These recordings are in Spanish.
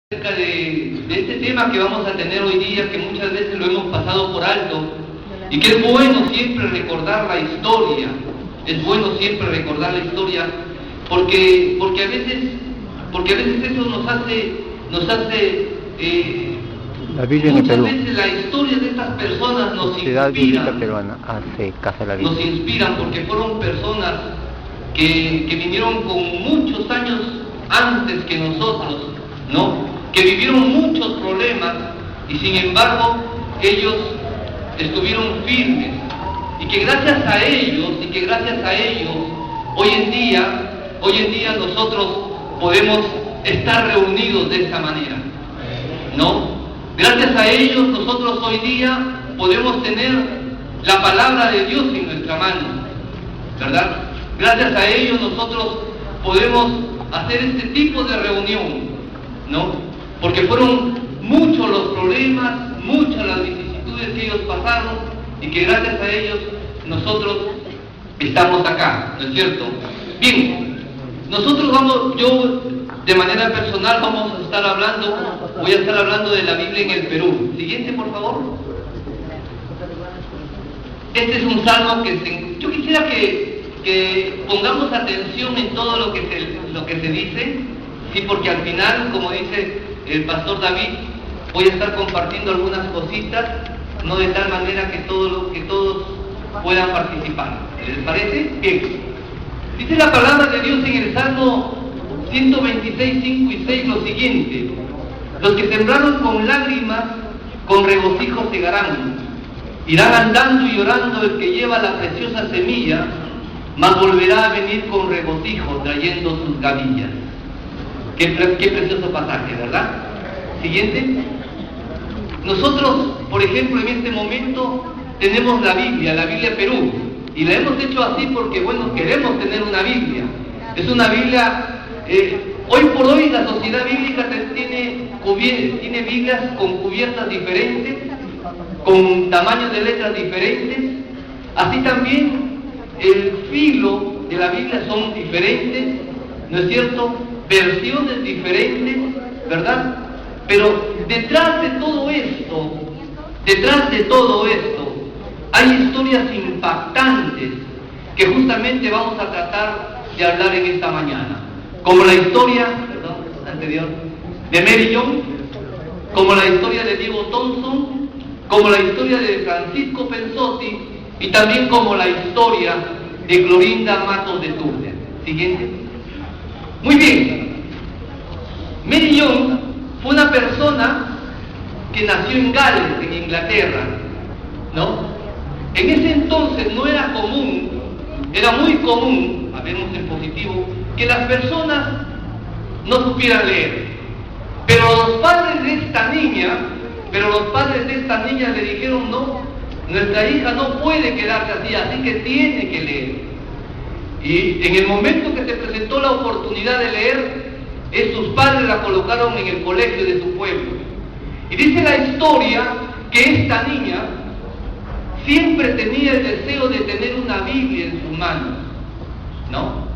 Acerca de este tema que vamos a tener hoy día, que muchas veces lo hemos pasado por alto, y que es bueno siempre recordar la historia, porque a veces eso nos hace la Biblia en el Perú. Muchas veces la historia de estas personas nos Sociedad Bíblica inspiran, Peruana hace Casa de la Biblia. nos inspiran porque fueron personas que vinieron con muchos años antes que nosotros, ¿no? Que vivieron muchos problemas y sin embargo ellos estuvieron firmes y que gracias a ellos hoy en día nosotros podemos estar reunidos de esta manera, ¿no? Gracias a ellos nosotros hoy día podemos tener la palabra de Dios en nuestra mano, ¿verdad? Gracias a ellos nosotros podemos hacer este tipo de reunión, ¿no? Porque fueron muchos los problemas, muchas las vicisitudes que ellos pasaron y que gracias a ellos nosotros estamos acá, ¿no es cierto? Bien, yo de manera personal voy a estar hablando de la Biblia en el Perú. Siguiente, por favor. Este es un salmo yo quisiera que pongamos atención en todo lo que se dice, sí, porque al final, como dice el pastor David, voy a estar compartiendo algunas cositas, no de tal manera que todos puedan participar. ¿Les parece? Bien. Dice la palabra de Dios en el Salmo 126, 5 y 6 lo siguiente: los que sembraron con lágrimas, con regocijo segarán. Irán andando y llorando el que lleva la preciosa semilla, mas volverá a venir con regocijo trayendo sus gavillas. Qué precioso pasaje, ¿verdad? Siguiente. Nosotros, por ejemplo, en este momento tenemos la Biblia Perú, y la hemos hecho así porque, bueno, queremos tener una Biblia. Es una Biblia, hoy por hoy la sociedad bíblica tiene Biblias con cubiertas diferentes, con tamaños de letras diferentes, así también el filo de la Biblia son diferentes, ¿no es cierto? Versiones diferentes, ¿verdad? Pero detrás de todo esto, hay historias impactantes que justamente vamos a tratar de hablar en esta mañana. Como la historia, anterior, de Mary Young, como la historia de Diego Thompson, como la historia de Francisco Pensotti y también como la historia de Clorinda Matos de Turner. Siguiente. Muy bien. Mary Young fue una persona que nació en Gales, en Inglaterra, ¿no? En ese entonces no era común, era muy común, hablemos en positivo, que las personas no supieran leer. Pero los padres de esta niña le dijeron: no, nuestra hija no puede quedarse así que tiene que leer. Y en el momento que se presentó la oportunidad de leer, sus padres la colocaron en el colegio de su pueblo. Y dice la historia que esta niña siempre tenía el deseo de tener una Biblia en sus manos, ¿no?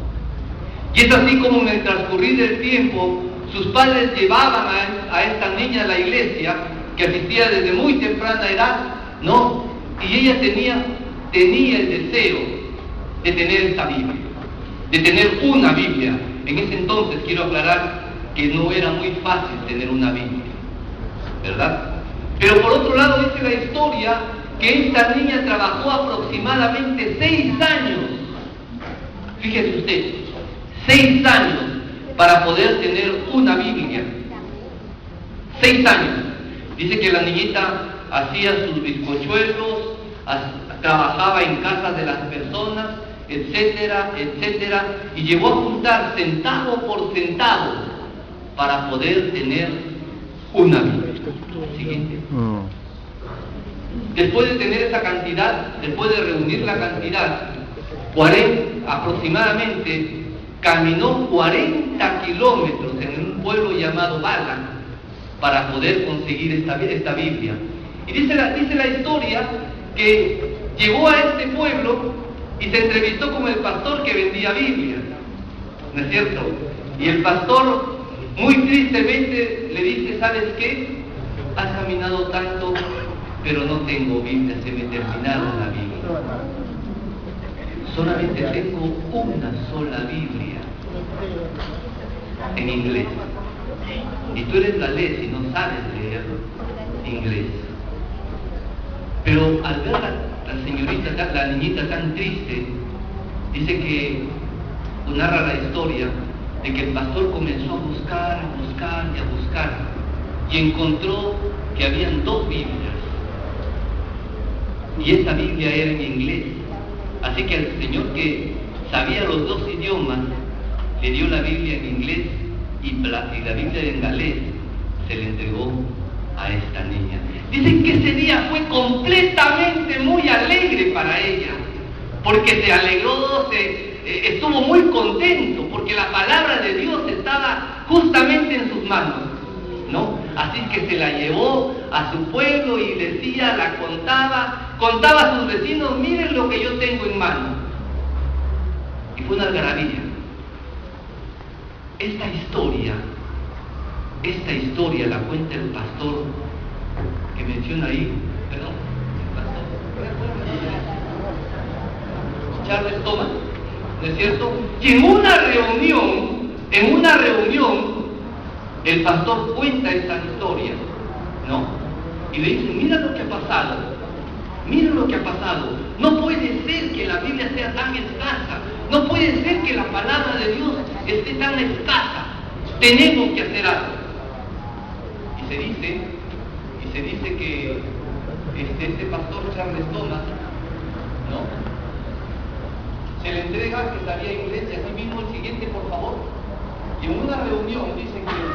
Y es así como en el transcurrir del tiempo, sus padres llevaban a esta niña a la iglesia, que asistía desde muy temprana edad, ¿no? Y ella tenía el deseo de tener esta Biblia, de tener una Biblia. En ese entonces quiero aclarar que no era muy fácil tener una Biblia, ¿verdad? Pero por otro lado dice la historia que esta niña trabajó aproximadamente 6 años, fíjese usted, 6 años para poder tener una Biblia. 6 años. Dice que la niñita hacía sus bizcochuelos, trabajaba en casas de las personas, etcétera, etcétera, y llegó a juntar centavo por centavo para poder tener una Biblia. Siguiente. Después de tener esa cantidad, después de reunir la cantidad, aproximadamente caminó 40 kilómetros en un pueblo llamado Bala para poder conseguir esta Biblia. Y dice la historia que llegó a este pueblo y se entrevistó con el pastor que vendía Biblias, ¿no es cierto? Y el pastor muy tristemente le dice, ¿sabes qué? Has caminado tanto, pero no tengo Biblia, se me terminaron la Biblia. Solamente tengo una sola Biblia en inglés. Y tú eres galés y no sabes leer inglés. Pero al ver la señorita, la niñita tan triste, dice que narra la historia de que el pastor comenzó a buscar y a buscar, y encontró que habían 2 Biblias, y esta Biblia era en inglés. Así que el señor, que sabía los 2 idiomas, le dio la Biblia en inglés y la Biblia en galés se le entregó a esta niña. Dicen que ese día fue completamente muy alegre para ella, porque se alegró, estuvo muy contento, porque la palabra de Dios estaba justamente en sus manos, ¿no? Así que se la llevó a su pueblo y decía, la contaba a sus vecinos, miren lo que yo tengo en mano. Y fue una algarabía. Esta historia la cuenta el pastor que menciona ahí, perdón, Charles Thomas, ¿no es cierto? Y en una reunión, el pastor cuenta esta historia, ¿no? Y le dice, mira lo que ha pasado, no puede ser que la Biblia sea tan escasa, no puede ser que la palabra de Dios esté tan escasa, tenemos que hacer algo. Y se dice que este pastor Charles Thomas, ¿no?, se le entrega que sabía inglés, y así mismo el siguiente, por favor. Y en una reunión dicen que el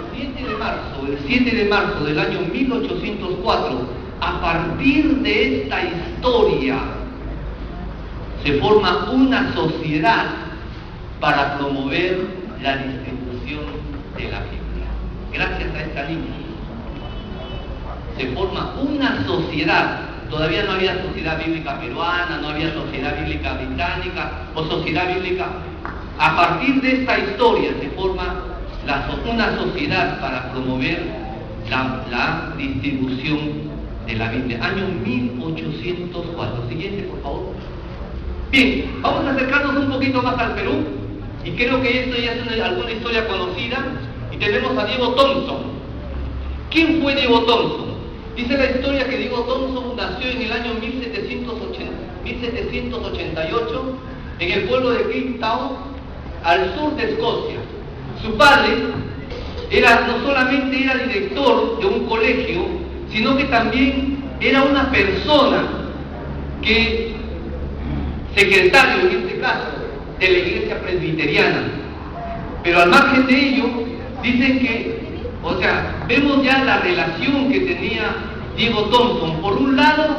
7 de marzo del año 1804, a partir de esta historia, se forma una sociedad para promover la distribución de la Biblia. Gracias a esta niña se forma una sociedad. Todavía no había sociedad bíblica peruana, no había sociedad bíblica británica o sociedad bíblica. A partir de esta historia se forma una sociedad para promover la distribución de la Biblia. Año 1804. Siguiente, por favor. Bien, vamos a acercarnos un poquito más al Perú, y creo que esto ya es alguna historia conocida, y tenemos a Diego Thompson. ¿Quién fue Diego Thompson? Dice la historia que Diego Thompson nació en el año 1788 en el pueblo de Cape Town, al sur de Escocia. Su padre no solamente era director de un colegio, sino que también era una persona secretario en este caso, de la iglesia presbiteriana. Pero al margen de ello, dicen que, vemos ya la relación que tenía Diego Thompson. Por un lado,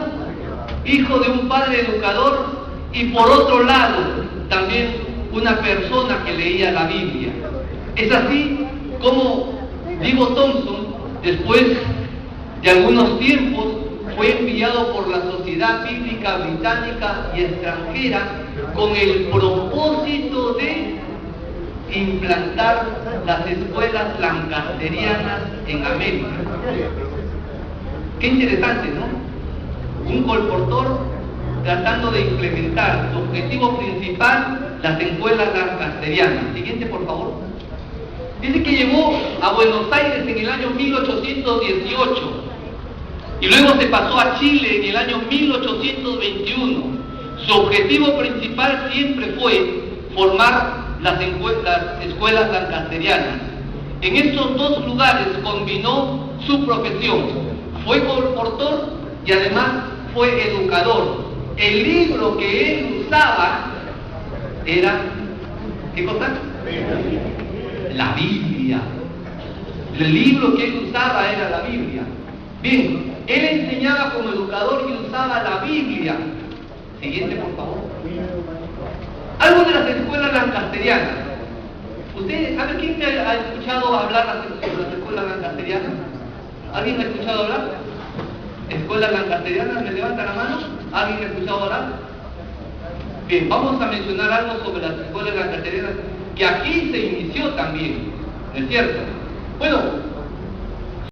hijo de un padre educador, y por otro lado, también una persona que leía la Biblia. Es así como Diego Thompson, después de algunos tiempos, fue enviado por la Sociedad Bíblica Británica y extranjera con el propósito de implantar las escuelas lancasterianas en América. Qué interesante, ¿no? Un colportor tratando de implementar su objetivo principal, las escuelas lancasterianas. Siguiente, por favor. Dice que llegó a Buenos Aires en el año 1818 y luego se pasó a Chile en el año 1821. Su objetivo principal siempre fue formar las escuelas lancasterianas. En estos 2 lugares combinó su profesión. Fue colportor y además fue educador. El libro que él usaba era, ¿qué cosa? La Biblia. El libro que él usaba era la Biblia. Bien, él enseñaba como educador y usaba la Biblia. Siguiente, por favor. Algo de las escuelas lancasterianas. ¿Ustedes saben quién ha escuchado hablar sobre las escuelas lancasterianas? ¿Alguien ha escuchado hablar? ¿Escuelas lancasterianas? ¿Me levanta la mano? ¿Alguien ha escuchado hablar? Bien, vamos a mencionar algo sobre las escuelas lancasterianas, que aquí se inició también, ¿no es cierto? Bueno,